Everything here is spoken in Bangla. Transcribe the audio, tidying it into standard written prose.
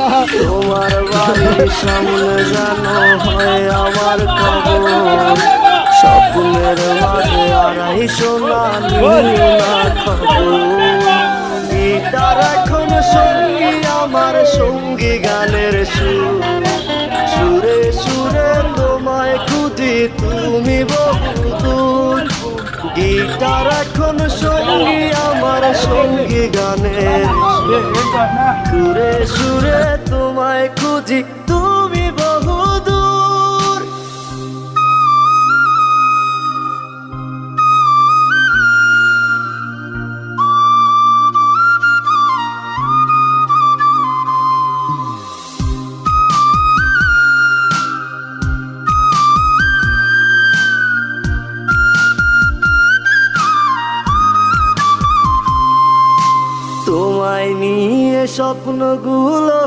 তোমার বাড়ির সামনে যেন হয় আমার কবর, স্বপ্নের মাঝে আড়াই সোনা না খবর। গিটার এখন সঙ্গী আমার, সঙ্গী গানের সুর, সুরে সুরে তোমায় খুঁজি তুমি বহুদূর। গিটার এখন সঙ্গী আমার, সঙ্গী গানের সুরে সুরে তোমায় খুঁজি তুমি বহুদূর। তোমায় নিয়ে স্বপ্নগুলো